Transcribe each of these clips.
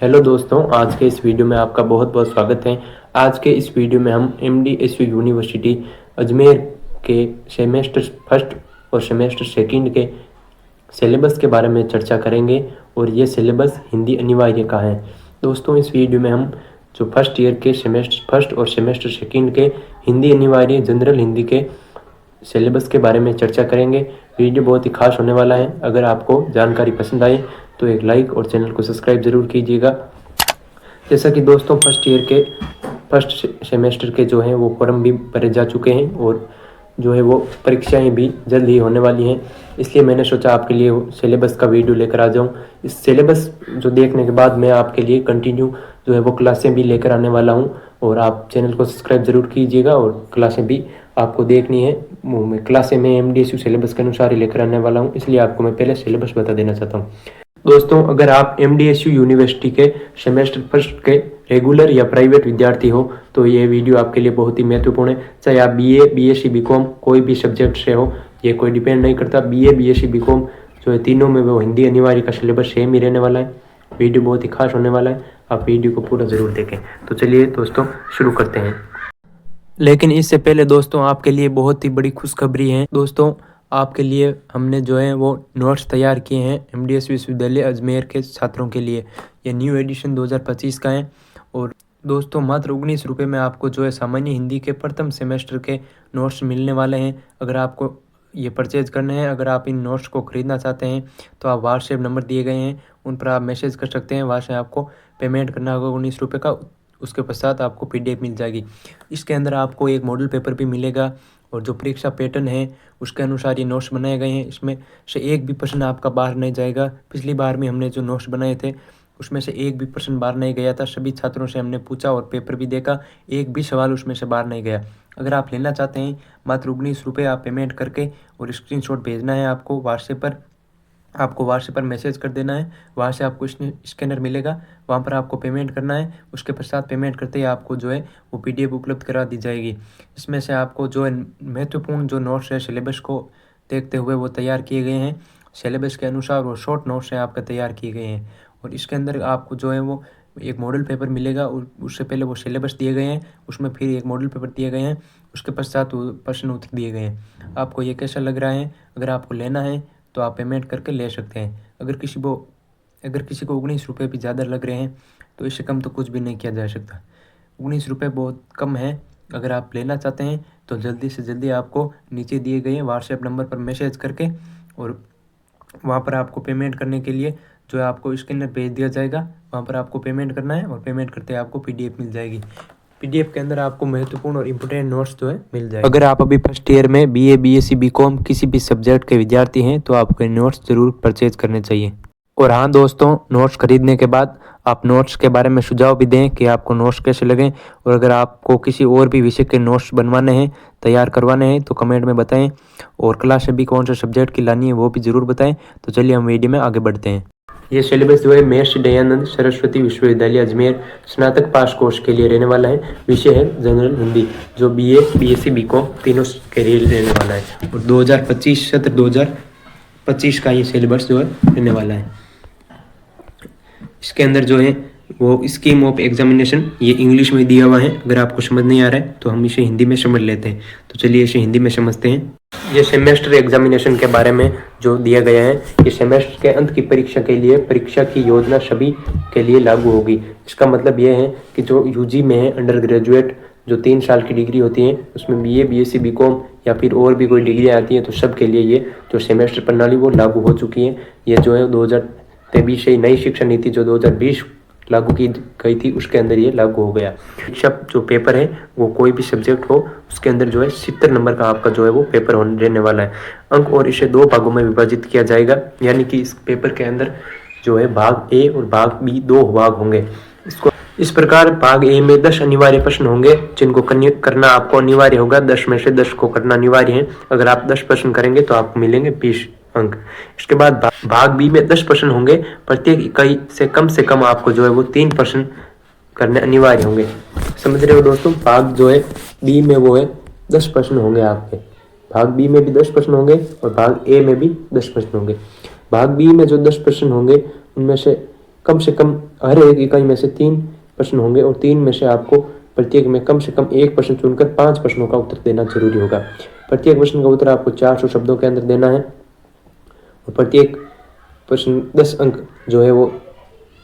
Hello दोस्तों, आज के इस वीडियो में आपका बहुत बहुत स्वागत है। आज के इस वीडियो में हम MDSU यूनिवर्सिटी अजमेर के सेमेस्टर फर्स्ट और सेमेस्टर सेकंड के सिलेबस के बारे में चर्चा करेंगे और ये सिलेबस हिंदी अनिवार्य का है। दोस्तों, इस वीडियो में हम जो फर्स्ट ईयर के सेमेस्टर फर्स्ट और सेमेस्टर सेकंड के हिंदी अनिवार्य जनरल हिंदी के सिलेबस के बारे में चर्चा करेंगे। वीडियो बहुत ही खास होने वाला है। अगर आपको जानकारी पसंद आए तो एक लाइक और चैनल को सब्सक्राइब जरूर कीजिएगा। जैसा कि दोस्तों फर्स्ट सेमेस्टर के जो हैं वो फॉर्म भी भरे जा चुके हैं और जो है वो परीक्षाएं भी जल्द ही होने वाली हैं, इसलिए मैंने सोचा आपके लिए सिलेबस का वीडियो लेकर आ जाऊं। इस सिलेबस जो देखने के बाद मैं आपके लिए कंटिन्यू जो है वो क्लासें भी लेकर आने वाला हूं और आप चैनल को सब्सक्राइब जरूर कीजिएगा और क्लासें भी आपको देखनी है। क्लासें मैं MDSU सिलेबस के अनुसार ही लेकर आने वाला हूँ, इसलिए आपको मैं पहले सिलेबस बता देना चाहता हूँ। दोस्तों, अगर आप MDSU यूनिवर्सिटी के सेमेस्टर फर्स्ट के रेगुलर या प्राइवेट विद्यार्थी हो तो ये वीडियो आपके लिए बहुत ही महत्वपूर्ण है। चाहे आप BA, BSc, BCom कोई भी सब्जेक्ट से हो, ये कोई डिपेंड नहीं करता। BA, BSc, BCom जो है तीनों में वो हिंदी अनिवार्य का सिलेबस सेम ही रहने वाला है। वीडियो बहुत ही खास होने वाला है, आप वीडियो को पूरा ज़रूर देखें। तो चलिए दोस्तों शुरू करते हैं। लेकिन इससे पहले दोस्तों आपके लिए बहुत ही बड़ी खुशखबरी है। दोस्तों, आपके लिए हमने जो है वो नोट्स तैयार किए हैं MDSU विश्वविद्यालय अजमेर के छात्रों के लिए। ये न्यू एडिशन 2025 का है और दोस्तों मात्र 19 रुपये में आपको जो है सामान्य हिंदी के प्रथम सेमेस्टर के नोट्स मिलने वाले हैं। अगर आपको ये परचेज करने हैं, अगर आप इन नोट्स को ख़रीदना चाहते हैं तो आप व्हाट्सएप नंबर दिए गए हैं, उन पर आप मैसेज कर सकते हैं। वहाँ से आपको पेमेंट करना होगा 19 रुपये का। उसके पश्चात आपको PDF मिल जाएगी। इसके अंदर आपको एक मॉडल पेपर भी मिलेगा और जो परीक्षा पैटर्न है उसके अनुसार ये नोट्स बनाए गए हैं। इसमें से एक भी प्रश्न आपका बाहर नहीं जाएगा। पिछली बार में हमने जो नोट्स बनाए थे उसमें से एक भी प्रश्न बाहर नहीं गया था। सभी छात्रों से हमने पूछा और पेपर भी देखा, एक भी सवाल उसमें से बाहर नहीं गया। अगर आप लेना चाहते हैं मात्र 19 रुपये आप पेमेंट करके और स्क्रीनशॉट भेजना है आपको व्हाट्सएप पर मैसेज कर देना है। वहाँ से आपको स्कैनर मिलेगा, वहाँ पर आपको पेमेंट करना है। उसके पश्चात पेमेंट करते ही आपको जो है वो PDF उपलब्ध करा दी जाएगी। इसमें से आपको जो है महत्वपूर्ण जो नोट्स है सिलेबस को देखते हुए वो तैयार किए गए हैं। सिलेबस के अनुसार वो शॉर्ट नोट्स हैं आपका तैयार किए गए हैं और इसके अंदर आपको जो है वो एक मॉडल पेपर मिलेगा। उससे पहले वो सिलेबस दिए गए हैं, उसमें फिर एक मॉडल पेपर दिए गए हैं, उसके पश्चात वो प्रश्न उत्तर दिए गए हैं। आपको ये कैसा लग रहा है? अगर आपको लेना है तो आप पेमेंट करके ले सकते हैं। अगर किसी को 19 रुपये भी ज़्यादा लग रहे हैं तो इससे कम तो कुछ भी नहीं किया जा सकता। 19 रुपये बहुत कम है। अगर आप लेना चाहते हैं तो जल्दी से जल्दी आपको नीचे दिए गए व्हाट्सएप नंबर पर मैसेज करके और वहाँ पर आपको पेमेंट करने के लिए जो है आपको स्कैनर भेज दिया जाएगा। वहाँ पर आपको पेमेंट करना है और पेमेंट करते आपको PDF मिल जाएगी। PDF के अंदर आपको महत्वपूर्ण और इम्पोर्टेंट नोट्स जो है मिल जाएगा। अगर आप अभी फर्स्ट ईयर में BA, BSc, BCom किसी भी सब्जेक्ट के विद्यार्थी हैं तो आपको नोट्स जरूर परचेज करने चाहिए। और हाँ दोस्तों, नोट्स खरीदने के बाद आप नोट्स के बारे में सुझाव भी दें कि आपको नोट्स कैसे लगें और अगर आपको किसी और भी विषय के नोट्स बनवाने हैं, तैयार करवाने हैं तो कमेंट में बताएं और क्लास से भी कौन से सब्जेक्ट की लानी है वो भी ज़रूर बताएं। तो चलिए हम वीडियो में आगे बढ़ते हैं। ये सिलेबस जो है महर्षि दयानंद सरस्वती विश्वविद्यालय अजमेर स्नातक पास कोर्स के लिए रहने वाला है। विषय है जनरल हिंदी, जो BA, BSc, BCom तीनों के लिए रहने वाला है और 2025 सत्र 2025 का ये सिलेबस जो है रहने वाला है। इसके अंदर जो है वो स्कीम ऑफ एग्जामिनेशन ये इंग्लिश में दिया हुआ है। अगर आपको समझ नहीं आ रहा है तो हम इसे हिंदी में समझ लेते हैं। तो चलिए इसे हिंदी में समझते हैं। ये सेमेस्टर एग्जामिनेशन के बारे में जो दिया गया है, ये सेमेस्टर के अंत की परीक्षा के लिए परीक्षा की योजना सभी के लिए लागू होगी। इसका मतलब ये है कि जो UG में है अंडर ग्रेजुएट जो 3 साल की डिग्री होती है उसमें BA, BSc, BCom या फिर और भी कोई डिग्री आती है तो सब के लिए ये जो सेमेस्टर प्रणाली वो लागू हो चुकी है। ये जो है 2023 से नई शिक्षा नीति जो 2020 लागू की गई थी उसके अंदर ये लागू हो गया। शिक्षा जो पेपर है वो कोई भी सब्जेक्ट हो उसके अंदर जो है 70 नंबर का आपका जो है वो पेपर रहने वाला है अंक और इसे 2 भागों में विभाजित किया जाएगा। यानी कि इस पेपर के अंदर जो है भाग A और भाग B 2 भाग होंगे। इस प्रकार भाग A में 10 अनिवार्य प्रश्न होंगे जिनको करना आपको अनिवार्य होगा। 10 में से 10 को करना अनिवार्य है। अगर आप 10 प्रश्न करेंगे तो आपको मिलेंगे 20 अंक। इसके बाद भाग B में 10 प्रश्न होंगे। प्रत्येक इकाई से कम आपको जो है वो 3 प्रश्न करने अनिवार्य होंगे। समझ रहे हो दोस्तों? भाग जो है B में वो है 10 प्रश्न होंगे आपके। भाग B में भी 10 प्रश्न होंगे और भाग A में भी 10 प्रश्न होंगे। भाग B में जो 10 प्रश्न होंगे उनमें से कम से कम हर एक इकाई में से 3 प्रश्न होंगे और 3 में से आपको प्रत्येक में कम से कम 1 प्रश्न चुनकर 5 प्रश्नों का उत्तर देना जरूरी होगा। प्रत्येक प्रश्न का उत्तर आपको 400 शब्दों के अंदर देना है और प्रत्येक प्रश्न 10 अंक जो है वो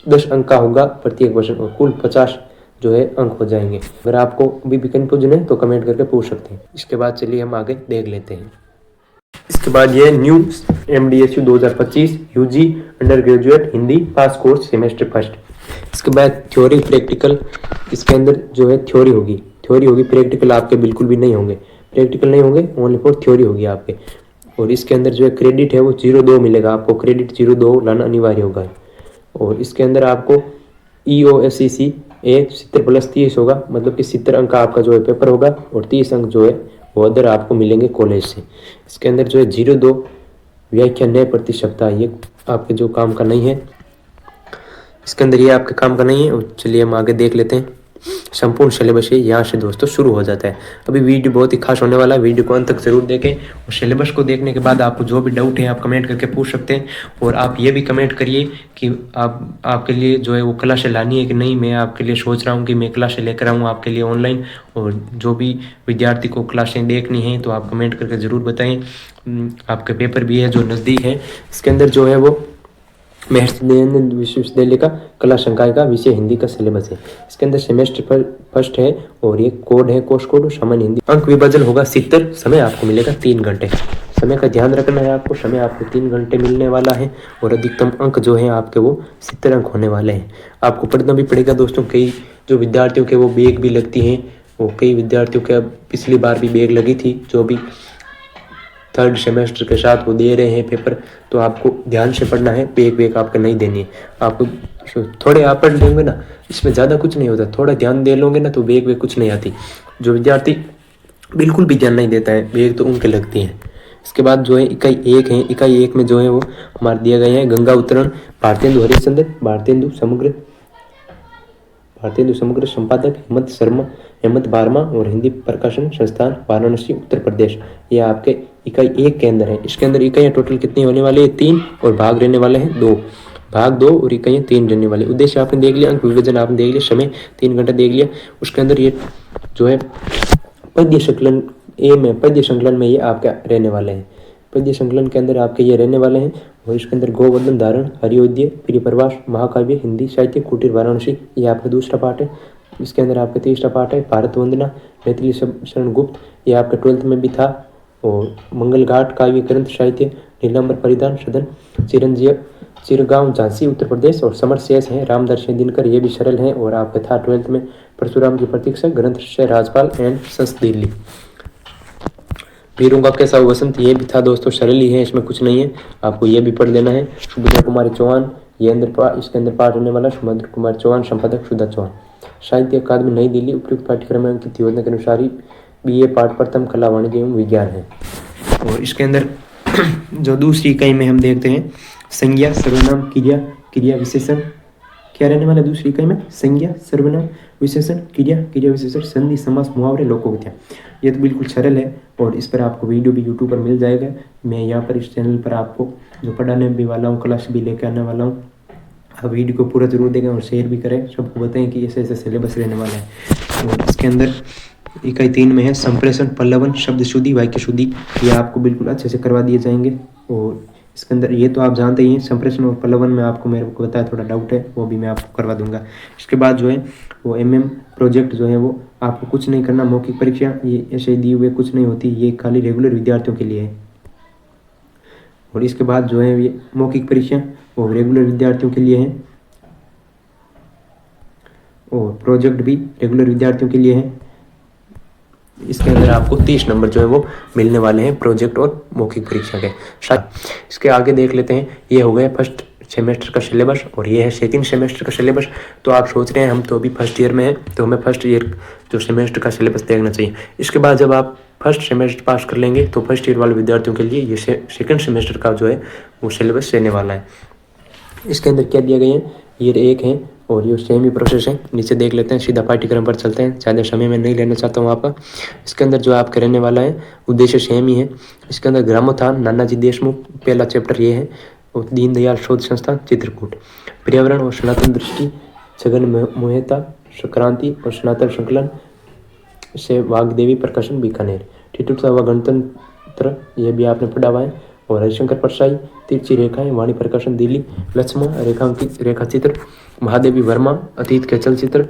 10 अंक का होगा प्रत्येक प्रश्न, और कुल 50 जो है अंक हो जाएंगे। अगर आपको अभी भी कंफ्यूजन है तो कमेंट करके पूछ सकते हैं। इसके बाद चलिए हम आगे देख लेते हैं। इसके बाद ये new MDSU 2025 UG under graduate Hindi pass course semester first. इसके बाद थ्योरी प्रैक्टिकल, इसके अंदर जो है थ्योरी होगी, प्रैक्टिकल आपके बिल्कुल भी नहीं होंगे, प्रैक्टिकल नहीं होंगे, ओनली फॉर थ्योरी होगी आपके। और इसके अंदर जो है क्रेडिट है वो 0.2 मिलेगा आपको, क्रेडिट 0.2 लाना अनिवार्य होगा। और इसके अंदर आपको EOSCC 70+30 होगा, मतलब कि 70 अंक का आपका जो है पेपर होगा और 30 अंक जो है वो अदर आपको मिलेंगे कॉलेज से। इसके अंदर जो है 0.2 व्याख्यान नए प्रति सप्ताह, ये आपके जो काम का नहीं है, इसके अंदर ये आपके काम का नहीं है। और चलिए हम आगे देख लेते हैं। संपूर्ण सिलेबस ये यहाँ से दोस्तों शुरू हो जाता है। अभी वीडियो बहुत ही खास होने वाला है, वीडियो को अंत तक जरूर देखें और सिलेबस को देखने के बाद आपको जो भी डाउट है आप कमेंट करके पूछ सकते हैं। और आप ये भी कमेंट करिए कि आपके लिए जो है वो क्लासें लानी है कि नहीं। मैं आपके लिए सोच रहा हूँ कि मैं क्लासें लेकर आऊँ आपके लिए ऑनलाइन, और जो भी विद्यार्थी को क्लासें देखनी है तो आप कमेंट करके ज़रूर बताएँ। आपके पेपर भी है जो नज़दीक है। इसके अंदर जो है वो महर्षि दयानंद विश्वविद्यालय का कला संकाय का विषय हिंदी का सिलेबस है। इसके अंदर सेमेस्टर फर्स्ट है और ये कोड है, कोर्स कोड सामान्य हिंदी। अंक विभाजन होगा 70, समय आपको मिलेगा 3 घंटे। समय का ध्यान रखना है आपको, समय आपको 3 घंटे मिलने वाला है और अधिकतम अंक जो है आपके वो 70 अंक होने वाले हैं। आपको पढ़ना भी पड़ेगा दोस्तों। कई जो विद्यार्थियों के वो बैग भी लगती हैं, वो कई विद्यार्थियों के अब पिछली बार भी बैग लगी थी, जो भी 3rd सेमेस्टर के साथ वो दे रहे हैं पेपर, तो आपको ध्यान से पढ़ना है। बैग आपको नहीं देनी है। आपको थोड़े आप पढ़ लेंगे ना, इसमें ज़्यादा कुछ नहीं होता, थोड़ा ध्यान दे लोगे ना तो बैग कुछ नहीं आती। जो विद्यार्थी बिल्कुल भी ध्यान नहीं देता है, बैग तो उनके लगती हैं। इसके बाद जो है इकाई 1 है, इकाई 1 में जो है वो हमारे दिए गए हैं गंगा उत्तरण, भारतेंदु हरिश्चंद्र, भारतेंदु समग्र संपादक हेमंत बारमा और हिंदी प्रकाशन संस्थान वाराणसी उत्तर प्रदेश। ये आपके इकाई 1 के अंदर है। इसके अंदर इकाइयाँ टोटल कितनी होने वाली है? 3 और भाग रहने वाले हैं 2, भाग 2 और इकाइयाँ 3 रहने वाले। उद्देश्य आपने देख लिया, अंक विभाजन आपने देख लिया, समय 3 घंटा देख लिया। उसके अंदर ये जो है पद्य संकलन ए में, पद्य संकलन में ये आपके रहने वाले हैं। पद्य संकलन के अंदर आपके ये रहने वाले हैं और इसके अंदर गोवर्धन धारण, हरियोदय, प्रिय प्रवास, महाकाव्य, हिंदी साहित्य, कुटीर वाराणसी, ये आपका दूसरा पार्ट है। इसके अंदर आपका तीसरा पार्ट है भारत वंदना, मैथिली शरण गुप्त, ये आपका 12th में भी था। और मंगल घाट, काव्य ग्रंथ साहित्य, नीलांबर परिधान, सदन, चिरगांव झांसी उत्तर प्रदेश। और समर शेष है रामदास दिनकर, ये भी सरल है और आपका था 12th में। परशुराम की प्रतीक्षा, ग्रंथ से राजपाल एंड संस दिल्ली। वीरों का कैसा वसंत, ये भी था दोस्तों, सरल ही है, इसमें कुछ नहीं है, आपको ये भी पढ़ लेना है। सुभद्रा कुमारी चौहान, ये इसके अंदर पाठ होने वाला। सुभद्रा कुमारी चौहान, संपादक सुधा चौहान। साहित्य अकादमी नई दिल्ली, उपयुक्त पाठ्यक्रम में अंकित योजना के अनुसार ही BA पाठ प्रथम कला वाणिज्य एवं विज्ञान है। और इसके अंदर जो दूसरी इकाई में हम देखते हैं संज्ञा, सर्वनाम, क्रिया विशेषण, क्या रहने वाला दूसरी इकाई में? संज्ञा, सर्वनाम, विशेषण, क्रिया विशेषण, संधि, समास, मुहावरे, लोकोक्तियाँ। ये तो बिल्कुल सरल है और इस पर आपको वीडियो भी यूट्यूब पर मिल जाएगा। मैं यहाँ पर इस चैनल पर आपको जो पढ़ाने भी वाला हूँ, क्लास भी लेकर आने वाला हूँ। आप वीडियो को पूरा जरूर देखें और शेयर भी करें, सबको बताएं कि ऐसे ऐसे सिलेबस रहने वाला है। और इसके अंदर इकाई 3 में है संप्रेषण, पल्लवन, शब्द शुद्धि, वाक्य शुद्धि, ये आपको बिल्कुल अच्छे से करवा दिए जाएंगे। और इसके अंदर ये तो आप जानते ही हैं, संप्रेषण और पल्लवन में आपको मेरे को बताया थोड़ा डाउट है, वो भी मैं आपको करवा दूंगा। इसके बाद जो है वो MM प्रोजेक्ट जो है वो आपको कुछ नहीं करना। मौखिक परीक्षा ये ऐसे दी हुए कुछ नहीं होती, ये खाली रेगुलर विद्यार्थियों के लिए है। और इसके बाद जो है ये मौखिक परीक्षा वो रेगुलर विद्यार्थियों के लिए है और प्रोजेक्ट भी रेगुलर विद्यार्थियों के लिए है। इसके अंदर आपको 30 नंबर जो है वो मिलने वाले हैं प्रोजेक्ट और मौखिक परीक्षा के साथ। इसके आगे देख लेते हैं, ये हो गया फर्स्ट सेमेस्टर का सिलेबस और ये है सेकंड सेमेस्टर का सिलेबस। तो आप सोच रहे हैं हम तो अभी फर्स्ट ईयर में हैं, तो हमें फर्स्ट ईयर जो सेमेस्टर का सिलेबस देखना चाहिए। इसके बाद जब आप फर्स्ट सेमेस्टर पास कर लेंगे तो फर्स्ट ईयर वाले विद्यार्थियों के लिए ये सेकंड सेमेस्टर का जो है वो सिलेबस रहने वाला है। इसके अंदर क्या दिया गया है, ईयर 1 है और ये सेम ही प्रोसेस है। नीचे देख लेते हैं, सीधा पाठ्यक्रम पर चलते हैं, ज़्यादा समय मैं नहीं लेना चाहता हूँ आपका। इसके अंदर जो आपके रहने वाला है उद्देश्य सेम ही है। इसके अंदर ग्रामोत्थान, नानाजी देशमुख, पहला चैप्टर ये है और दीनदयाल शोध संस्थान चित्रकूट। पर्यावरण और सनातन दृष्टि छगन मोहिता संक्रांति और सनातन संकलन से वाग्देवी प्रकाशन बीकानेर। ठिठुरता व गणतंत्र ये भी आपने पढ़ा हुआ है। और हरिशंकर परसाई तिरछी रेखाएं वाणी प्रकाशन दिल्ली। लक्ष्मण रेखांकित रेखाचित्र महादेवी वर्मा अतीत के चलचित्र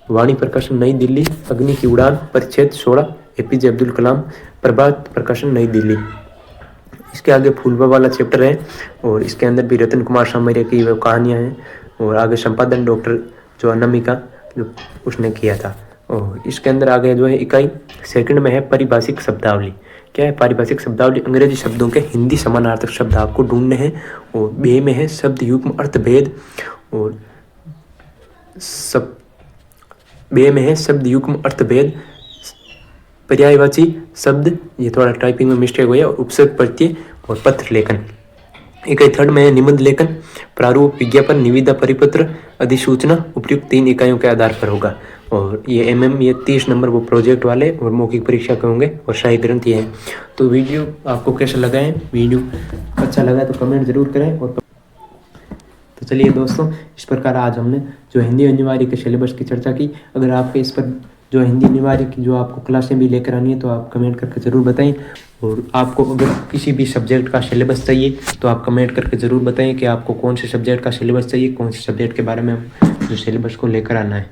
वाणी प्रकाशन नई दिल्ली। अग्नि की उड़ान परिच्छेद 16 एपीजे अब्दुल कलाम प्रभात प्रकाशन नई दिल्ली। इसके आगे फूलवा वाला चैप्टर है और इसके अंदर भी रतन कुमार सामरिया की वो कहानियाँ हैं। और आगे संपादन डॉक्टर जो अनामिका जो उसने किया था। और इसके अंदर आगे जो है इकाई सेकंड में है पारिभाषिक शब्दावली। क्या है पारिभाषिक शब्दावली? अंग्रेजी शब्दों के हिंदी समानार्थक शब्द आपको ढूंढने हैं। और बे में है शब्द युग्म अर्थभेद और बे में है शब्द युग्म अर्थभेद पर्यायवाची शब्द, ये थोड़ा टाइपिंग में मिस्टेक हुई है, और उपसर्ग प्रत्यय और पत्र लेखन। इकाई थर्ड में है निबंध लेखन प्रारूप विज्ञापन निविदा परिपत्र अधिसूचना उपयुक्त 3 इकाइयों के आधार पर होगा। और ये ये 30 नंबर वो प्रोजेक्ट वाले और मौखिक परीक्षा के होंगे और शाही ग्रंथ ये हैं। तो वीडियो आपको कैसा लगा है? वीडियो अच्छा लगा तो कमेंट जरूर करें। और तो चलिए दोस्तों, इस प्रकार आज हमने जो हिंदी अनिवार्य के सिलेबस की चर्चा की। अगर आपके इस पर जो हिंदी अनिवार्य की जो आपको क्लासें भी लेकर आनी है तो आप कमेंट करके ज़रूर बताएं। और आपको अगर किसी भी सब्जेक्ट का सिलेबस चाहिए तो आप कमेंट करके ज़रूर बताएं कि आपको कौन से सब्जेक्ट का सिलेबस चाहिए, कौन से सब्जेक्ट के बारे में जो सिलेबस को लेकर आना है।